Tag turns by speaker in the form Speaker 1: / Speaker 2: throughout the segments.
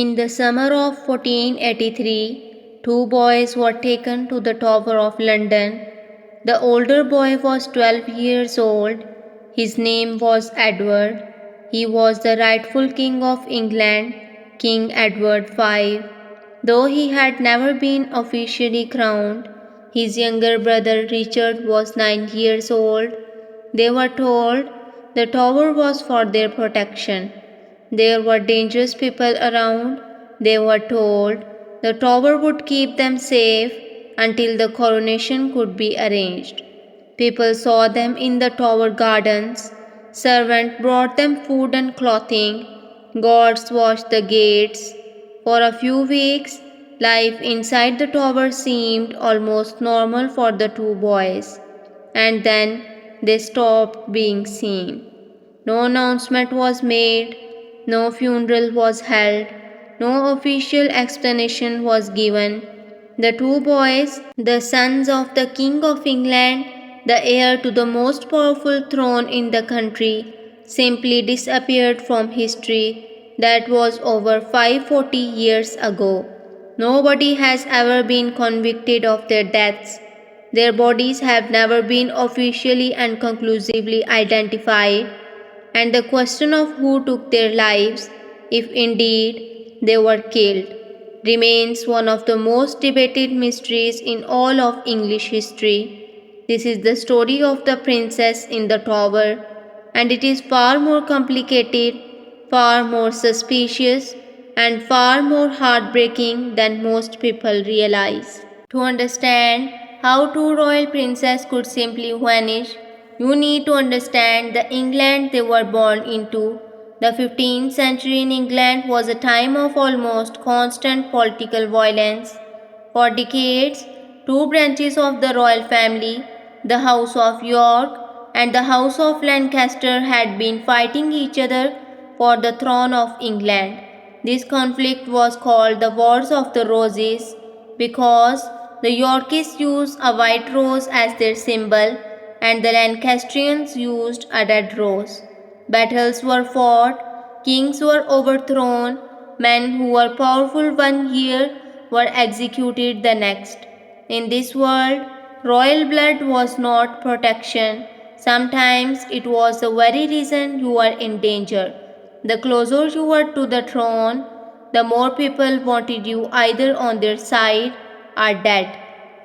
Speaker 1: In the summer of 1483, two boys were taken to the Tower of London. The older boy was 12 years old. His name was Edward. He was the rightful king of England, King Edward V. Though he had never been officially crowned, his younger brother Richard was 9 years old. They were told the tower was for their protection. There were dangerous people around. They were told the tower would keep them safe until the coronation could be arranged. People saw them in the tower gardens. Servants brought them food and clothing. Guards watched the gates. For a few weeks, life inside the tower seemed almost normal for the two boys. And then they stopped being seen. No announcement was made, no funeral was held, no official explanation was given. The two boys, the sons of the King of England, the heir to the most powerful throne in the country, simply disappeared from history. That was over 540 years ago. Nobody has ever been convicted of their deaths. Their bodies have never been officially and conclusively identified, and the question of who took their lives, if indeed they were killed, remains one of the most debated mysteries in all of English history. This is the story of the princess in the tower, and it is far more complicated, far more suspicious, and far more heartbreaking than most people realize. To understand how two royal princes could simply vanish, you need to understand the England they were born into. The 15th century in England was a time of almost constant political violence. For decades, two branches of the royal family, the House of York and the House of Lancaster, had been fighting each other for the throne of England. This conflict was called the Wars of the Roses because the Yorkists used a white rose as their symbol and the Lancastrians used a red rose. Battles were fought, kings were overthrown, men who were powerful one year were executed the next. In this world, royal blood was not protection. Sometimes it was the very reason you were in danger. The closer you were to the throne, the more people wanted you either on their side or dead.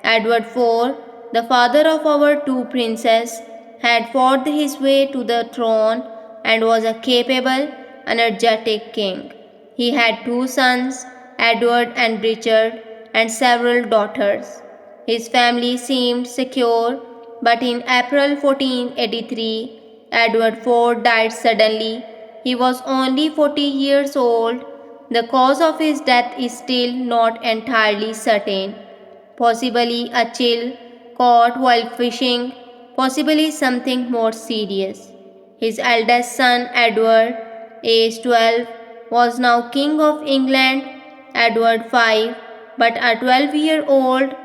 Speaker 1: Edward IV, the father of our two princes, had fought his way to the throne and was a capable, energetic king. He had two sons, Edward and Richard, and several daughters. His family seemed secure, but in April 1483, Edward IV died suddenly. He was only 40 years old. The cause of his death is still not entirely certain. Possibly a chill caught while fishing, possibly something more serious. His eldest son, Edward, aged 12, was now King of England, Edward V, but a 12-year-old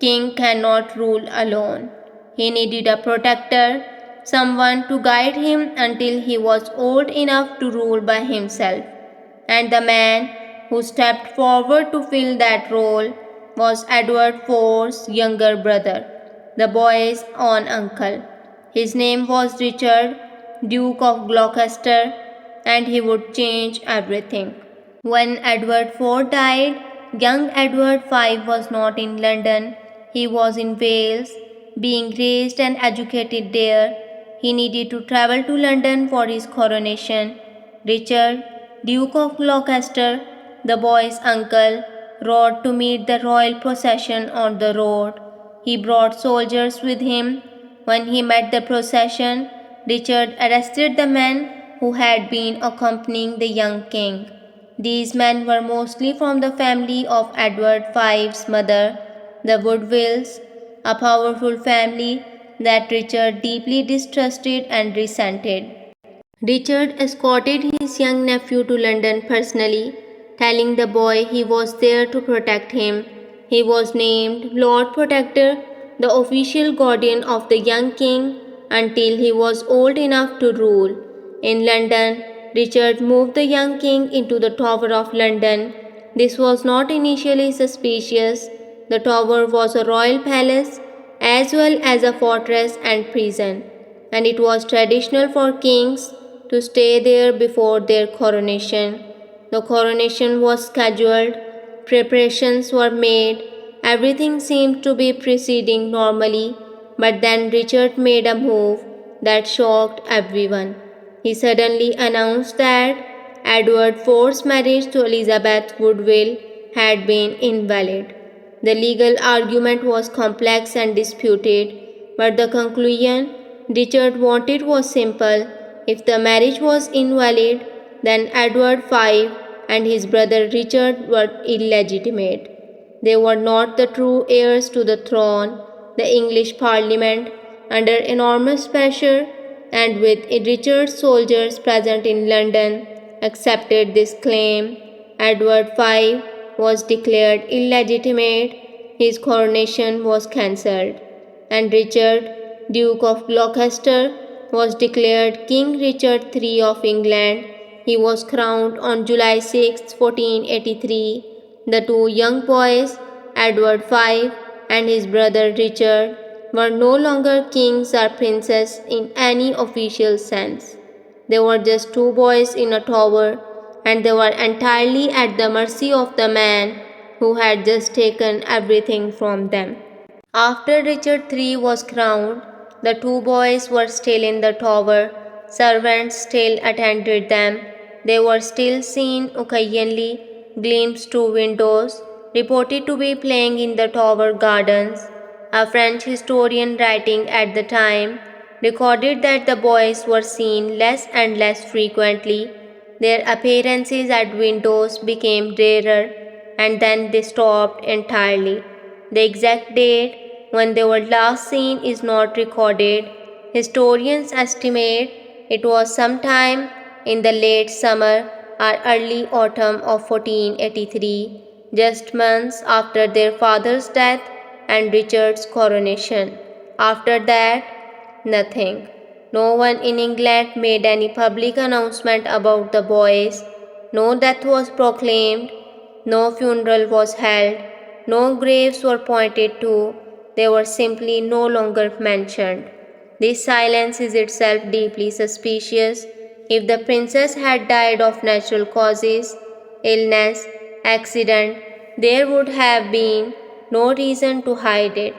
Speaker 1: king cannot rule alone. He needed a protector, someone to guide him until he was old enough to rule by himself. And the man who stepped forward to fill that role was Edward IV's younger brother, the boy's own uncle. His name was Richard, Duke of Gloucester, and he would change everything. When Edward IV died, young Edward V was not in London. He was in Wales, being raised and educated there. He needed to travel to London for his coronation. Richard, Duke of Gloucester, the boy's uncle, rode to meet the royal procession on the road. He brought soldiers with him. When he met the procession, Richard arrested the men who had been accompanying the young king. These men were mostly from the family of Edward V's mother, the Woodvilles, a powerful family that Richard deeply distrusted and resented. Richard escorted his young nephew to London personally, telling the boy he was there to protect him. He was named Lord Protector, the official guardian of the young king, until he was old enough to rule. In London, Richard moved the young king into the Tower of London. This was not initially suspicious. The tower was a royal palace as well as a fortress and prison, and it was traditional for kings to stay there before their coronation. The coronation was scheduled, preparations were made, everything seemed to be proceeding normally, but then Richard made a move that shocked everyone. He suddenly announced that Edward IV's marriage to Elizabeth Woodville had been invalid. The legal argument was complex and disputed, but the conclusion Richard wanted was simple. If the marriage was invalid, then Edward V and his brother Richard were illegitimate. They were not the true heirs to the throne. The English Parliament, under enormous pressure and with Richard's soldiers present in London, accepted this claim. Edward V was declared illegitimate, his coronation was cancelled, and Richard, Duke of Gloucester, was declared King Richard III of England. He was crowned on July 6, 1483. The two young boys, Edward V and his brother Richard, were no longer kings or princes in any official sense. They were just two boys in a tower, and they were entirely at the mercy of the man who had just taken everything from them. After Richard III was crowned, the two boys were still in the tower. Servants still attended them. They were still seen occasionally, glimpsed through windows, reported to be playing in the tower gardens. A French historian writing at the time recorded that the boys were seen less and less frequently. Their appearances at windows became rarer, and then they stopped entirely. The exact date when they were last seen is not recorded. Historians estimate it was sometime in the late summer or early autumn of 1483, just months after their father's death and Richard's coronation. After that, nothing. No one in England made any public announcement about the boys. No death was proclaimed. No funeral was held. No graves were pointed to. They were simply no longer mentioned. This silence is itself deeply suspicious. If the princess had died of natural causes, illness, accident, there would have been no reason to hide it.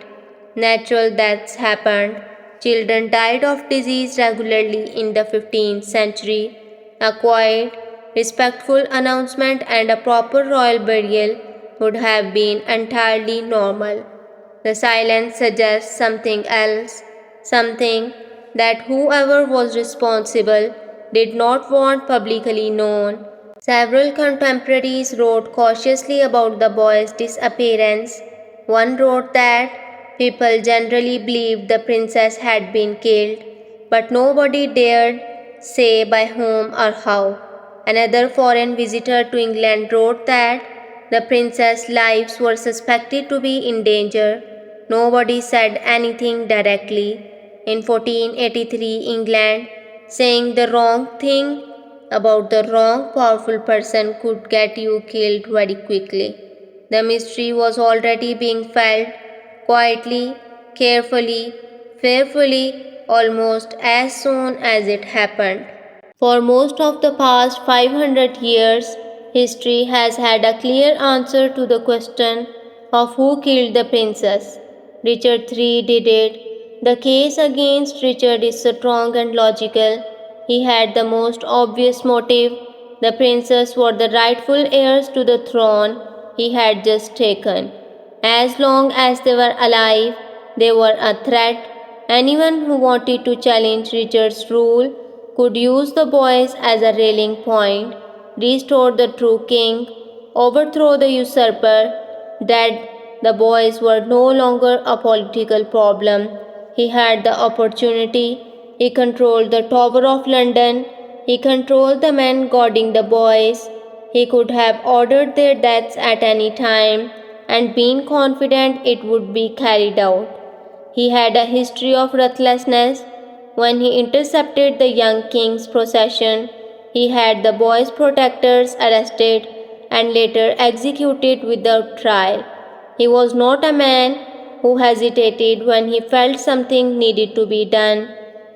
Speaker 1: Natural deaths happened. Children died of disease regularly in the 15th century. A quiet, respectful announcement and a proper royal burial would have been entirely normal. The silence suggests something else, something that whoever was responsible did not want publicly known. Several contemporaries wrote cautiously about the boy's disappearance. One wrote that people generally believed the princess had been killed, but nobody dared say by whom or how. Another foreign visitor to England wrote that the princess' lives were suspected to be in danger. Nobody said anything directly. In 1483, England, saying the wrong thing about the wrong powerful person could get you killed very quickly. The mystery was already being felt quietly, carefully, fearfully, almost as soon as it happened. For most of the past 500 years, history has had a clear answer to the question of who killed the princess. Richard III did it. The case against Richard is strong and logical. He had the most obvious motive. The princes were the rightful heirs to the throne he had just taken. As long as they were alive, they were a threat. Anyone who wanted to challenge Richard's rule could use the boys as a rallying point, restore the true king, overthrow the usurper. Dead, the boys were no longer a political problem. He had the opportunity. He controlled the Tower of London. He controlled the men guarding the boys. He could have ordered their deaths at any time and been confident it would be carried out. He had a history of ruthlessness. When he intercepted the young king's procession, He had the boy's protectors arrested and later executed without trial. He was not a man who hesitated when he felt something needed to be done.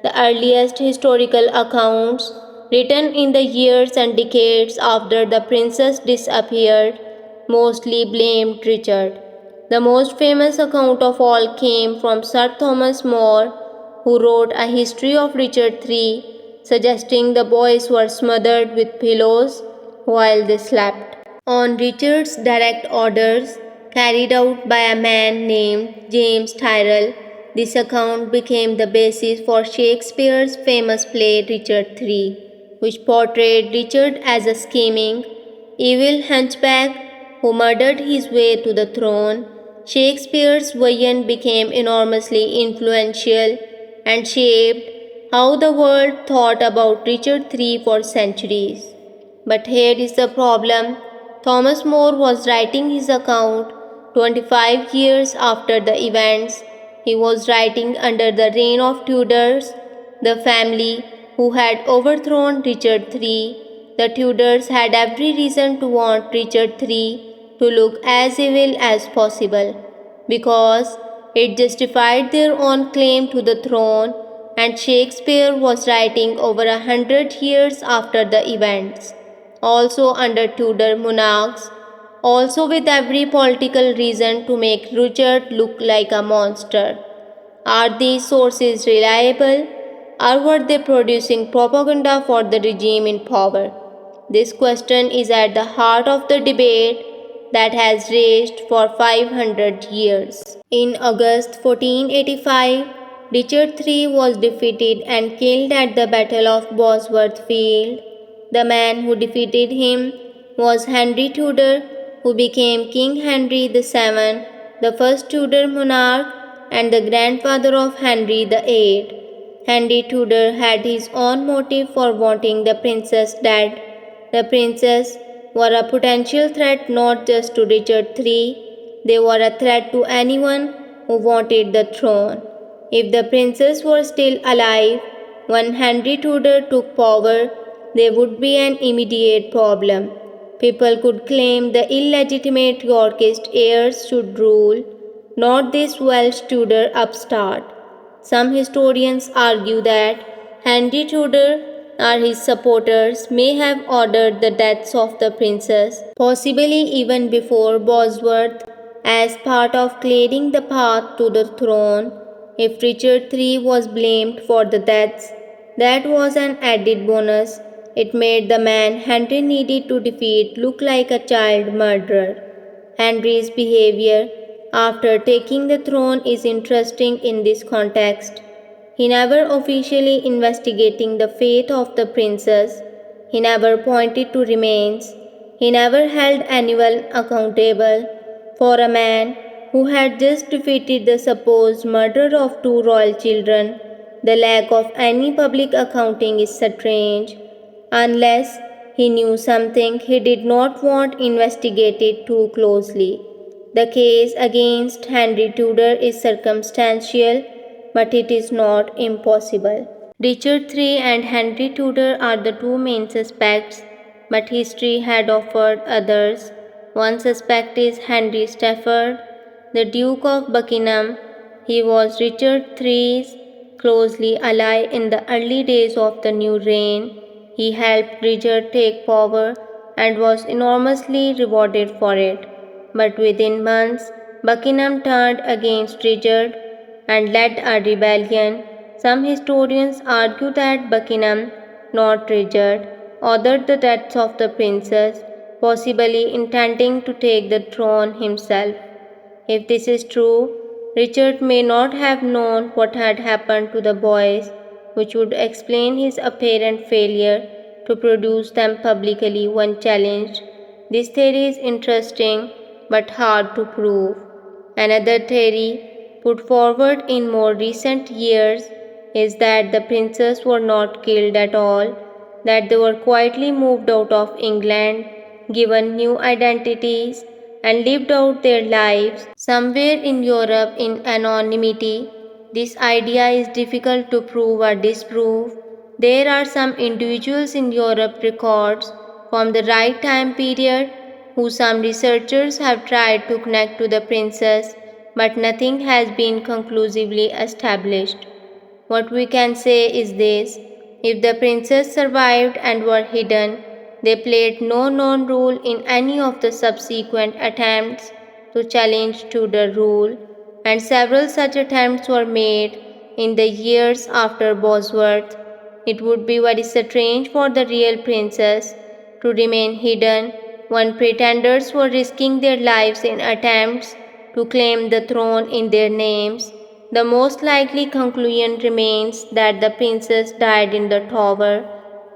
Speaker 1: The earliest historical accounts, written in the years and decades after the princess disappeared, mostly blamed Richard. The most famous account of all came from Sir Thomas More, who wrote a history of Richard III, suggesting the boys were smothered with pillows while they slept. On Richard's direct orders, carried out by a man named James Tyrrell, this account became the basis for Shakespeare's famous play Richard III, which portrayed Richard as a scheming, evil hunchback who murdered his way to the throne. Shakespeare's vision became enormously influential and shaped how the world thought about Richard III for centuries. But here is the problem. Thomas More was writing his account 25 years after the events. He was writing under the reign of Tudors, the family who had overthrown Richard III. The Tudors had every reason to want Richard III to look as evil as possible because it justified their own claim to the throne, and Shakespeare was writing over 100 years after the events, also under Tudor monarchs, also with every political reason to make Richard look like a monster. Are these sources reliable, or were they producing propaganda for the regime in power? This question is at the heart of the debate that has raged for 500 years. In August 1485, Richard III was defeated and killed at the Battle of Bosworth Field. The man who defeated him was Henry Tudor, who became King Henry VII, the first Tudor monarch and the grandfather of Henry VIII. Henry Tudor had his own motive for wanting the princess dead. The princes were a potential threat not just to Richard III, they were a threat to anyone who wanted the throne. If the princes were still alive when Henry Tudor took power, there would be an immediate problem. People could claim the illegitimate Yorkist heirs should rule, not this Welsh Tudor upstart. Some historians argue that Henry Tudor or his supporters may have ordered the deaths of the princes, possibly even before Bosworth, as part of clearing the path to the throne. If Richard III was blamed for the deaths, that was an added bonus. It made the man Henry needed to defeat look like a child murderer. Henry's behavior after taking the throne is interesting in this context. He never officially investigating the fate of the princess. He never pointed to remains. He never held anyone accountable. For a man who had just defeated the supposed murder of two royal children, the lack of any public accounting is strange, unless he knew something he did not want investigated too closely. The case against Henry Tudor is circumstantial, but it is not impossible. Richard III and Henry Tudor are the two main suspects, but history had offered others. One suspect is Henry Stafford, the Duke of Buckingham. He was Richard III's closely ally in the early days of the new reign. He helped Richard take power and was enormously rewarded for it. But within months, Buckingham turned against Richard and led a rebellion. Some historians argue that Buckingham, not Richard, ordered the deaths of the princes, possibly intending to take the throne himself. If this is true, Richard may not have known what had happened to the boys, which would explain his apparent failure to produce them publicly when challenged. This theory is interesting but hard to prove. Another theory, put forward in more recent years, is that the princes were not killed at all, that they were quietly moved out of England, given new identities, and lived out their lives somewhere in Europe in anonymity. This idea is difficult to prove or disprove. There are some individuals in Europe records from the right time period who some researchers have tried to connect to the princess, but nothing has been conclusively established. What we can say is this: if the princess survived and were hidden, they played no known role in any of the subsequent attempts to challenge Tudor rule, and several such attempts were made in the years after Bosworth. It would be very strange for the real princess to remain hidden when pretenders were risking their lives in attempts to claim the throne in their names. The most likely conclusion remains that the princess died in the tower.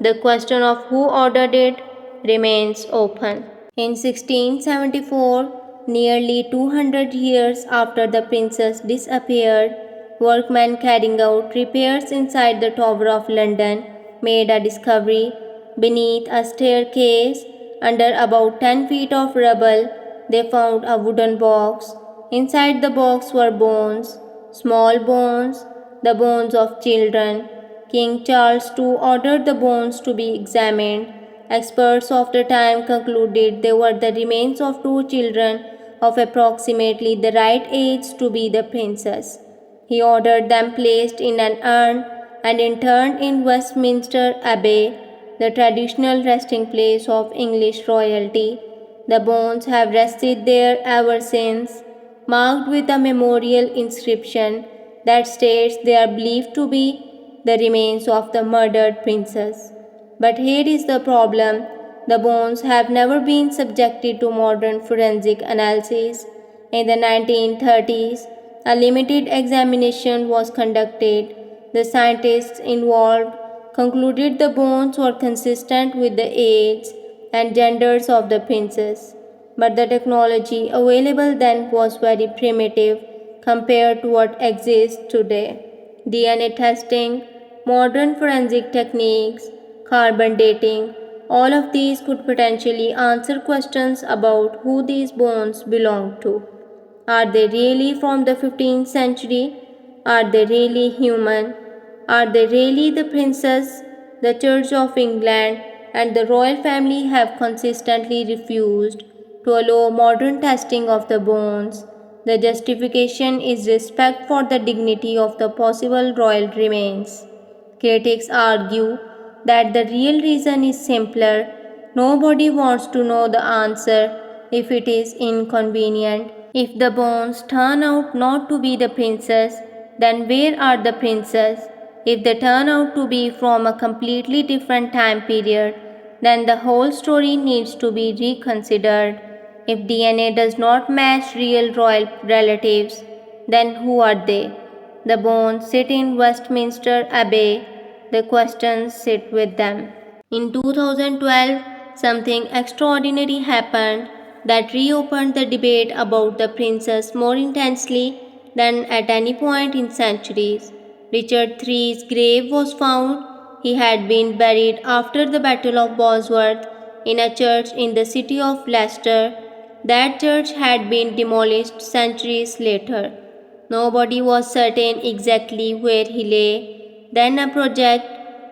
Speaker 1: The question of who ordered it remains open. In 1674, nearly 200 years after the princess disappeared, workmen carrying out repairs inside the Tower of London made a discovery. Beneath a staircase, under about 10 feet of rubble, they found a wooden box. Inside the box were bones, small bones, the bones of children. King Charles II ordered the bones to be examined. Experts of the time concluded they were the remains of two children of approximately the right age to be the princess. He ordered them placed in an urn and interned in Westminster Abbey, the traditional resting place of English royalty. The bones have rested there ever since, marked with a memorial inscription that states they are believed to be the remains of the murdered princess. But here is the problem: the bones have never been subjected to modern forensic analysis. In the 1930s, a limited examination was conducted. The scientists involved concluded the bones were consistent with the age and genders of the princess, but the technology available then was very primitive compared to what exists today. DNA testing, modern forensic techniques, carbon dating, all of these could potentially answer questions about who these bones belong to. Are they really from the 15th century? Are they really human? Are they really the princess? The Church of England and the royal family have consistently refused to allow modern testing of the bones. The justification is respect for the dignity of the possible royal remains. Critics argue that the real reason is simpler. Nobody wants to know the answer if it is inconvenient. If the bones turn out not to be the princess, then where are the princes? If they turn out to be from a completely different time period, then the whole story needs to be reconsidered. If DNA does not match real royal relatives, then who are they? The bones sit in Westminster Abbey. The questions sit with them. In 2012, something extraordinary happened that reopened the debate about the princess more intensely than at any point in centuries. Richard III's grave was found. He had been buried after the Battle of Bosworth in a church in the city of Leicester. That church had been demolished centuries later. Nobody was certain exactly where he lay. Then a project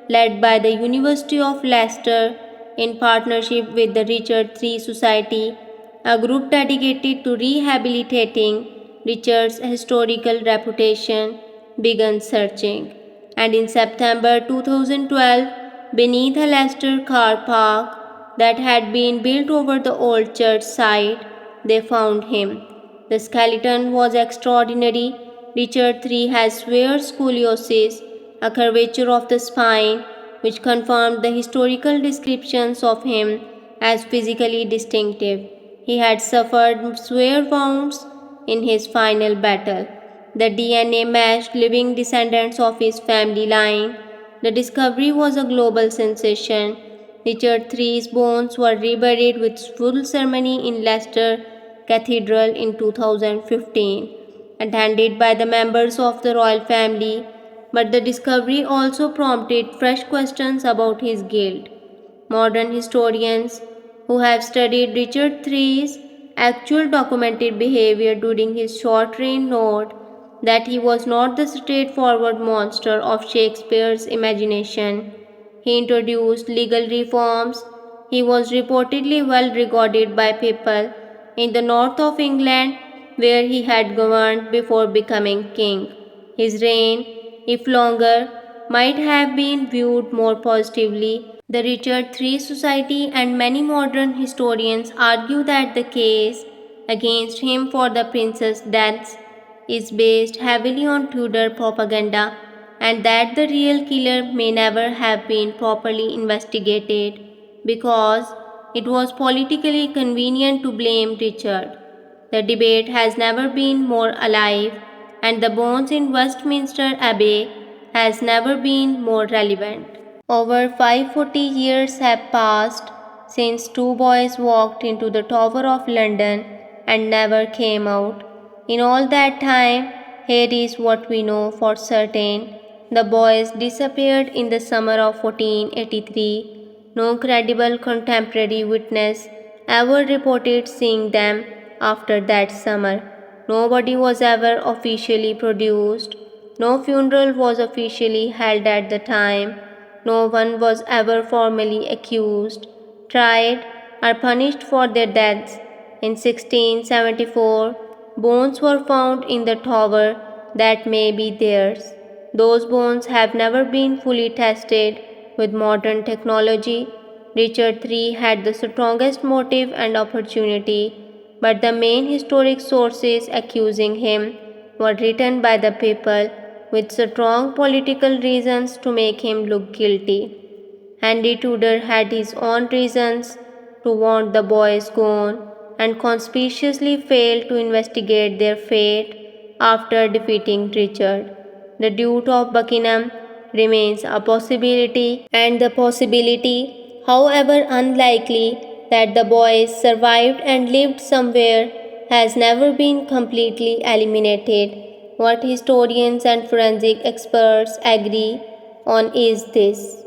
Speaker 1: led by the University of Leicester in partnership with the Richard III Society, a group dedicated to rehabilitating Richard's historical reputation, began searching. And in September 2012, beneath a Leicester car park that had been built over the old church site, they found him. The skeleton was extraordinary. Richard III has severe scoliosis, a curvature of the spine, which confirmed the historical descriptions of him as physically distinctive. He had suffered severe wounds in his final battle. The DNA matched living descendants of his family line. The discovery was a global sensation. Richard III's bones were reburied with full ceremony in Leicester Cathedral in 2015, attended by the members of the royal family, but the discovery also prompted fresh questions about his guilt. Modern historians who have studied Richard III's actual documented behavior during his short reign note that he was not the straightforward monster of Shakespeare's imagination. He introduced legal reforms. He was reportedly well regarded by people in the north of England, where he had governed before becoming king. His reign, if longer, might have been viewed more positively. The Richard III Society and many modern historians argue that the case against him for the prince's deaths is based heavily on Tudor propaganda and that the real killer may never have been properly investigated because it was politically convenient to blame Richard. The debate has never been more alive, and the bones in Westminster Abbey has never been more relevant. Over 540 years have passed since two boys walked into the Tower of London and never came out. In all that time, here is what we know for certain. The boys disappeared in the summer of 1483. No credible contemporary witness ever reported seeing them after that summer. Nobody was ever officially produced. No funeral was officially held at the time. No one was ever formally accused, tried, or punished for their deaths. In 1674, bones were found in the tower that may be theirs. Those bones have never been fully tested with modern technology. Richard III had the strongest motive and opportunity, but the main historic sources accusing him were written by the people with strong political reasons to make him look guilty. Henry Tudor had his own reasons to want the boys gone and conspicuously failed to investigate their fate after defeating Richard. The Duke of Buckingham remains a possibility, and the possibility, however unlikely, that the boys survived and lived somewhere has never been completely eliminated. What historians and forensic experts agree on is this.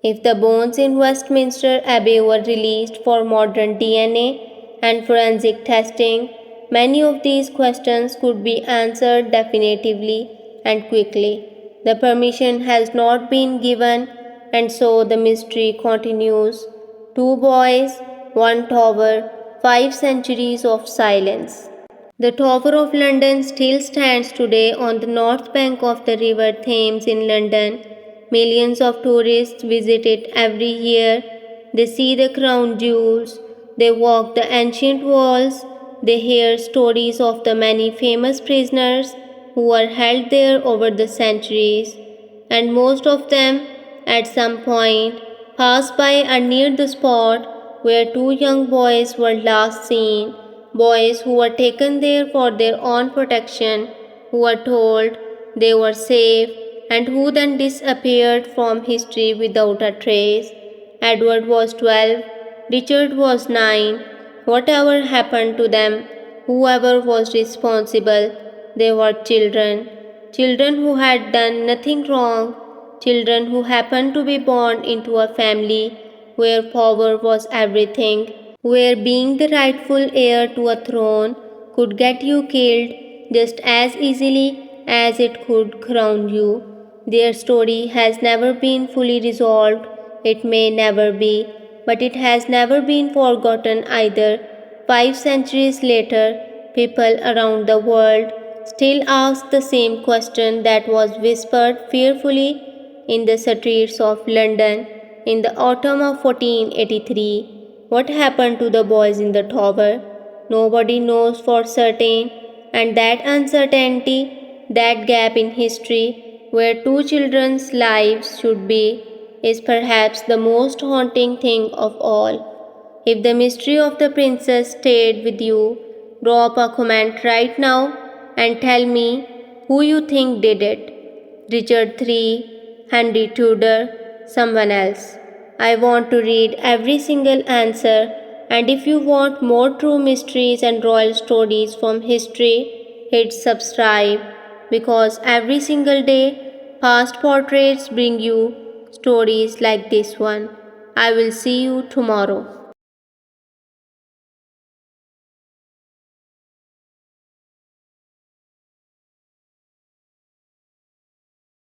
Speaker 1: If the bones in Westminster Abbey were released for modern DNA and forensic testing, many of these questions could be answered definitively and quickly. The permission has not been given, and so the mystery continues. Two boys, one tower, 5 centuries of silence. The Tower of London still stands today on the north bank of the River Thames in London. Millions of tourists visit it every year. They see the crown jewels, they walk the ancient walls, they hear stories of the many famous prisoners who were held there over the centuries, and most of them, at some point, pass by or near the spot where two young boys were last seen, boys who were taken there for their own protection, who were told they were safe, and who then disappeared from history without a trace. Edward was 12, Richard was 9. Whatever happened to them, whoever was responsible, they were children. Children who had done nothing wrong, children who happened to be born into a family where power was everything, where being the rightful heir to a throne could get you killed just as easily as it could crown you. Their story has never been fully resolved. It may never be, but it has never been forgotten either. 5 centuries later, people around the world still ask the same question that was whispered fearfully in the streets of London in the autumn of 1483. What happened to the boys in the tower? Nobody knows for certain, and that uncertainty, that gap in history where two children's lives should be, is perhaps the most haunting thing of all. If the mystery of the princess stayed with you, drop a comment right now and tell me who you think did it. Richard III, Henry Tudor, someone else. I want to read every single answer, and if you want more true mysteries and royal stories from history, hit subscribe because every single day, past portraits bring you stories like this one. I will see you tomorrow.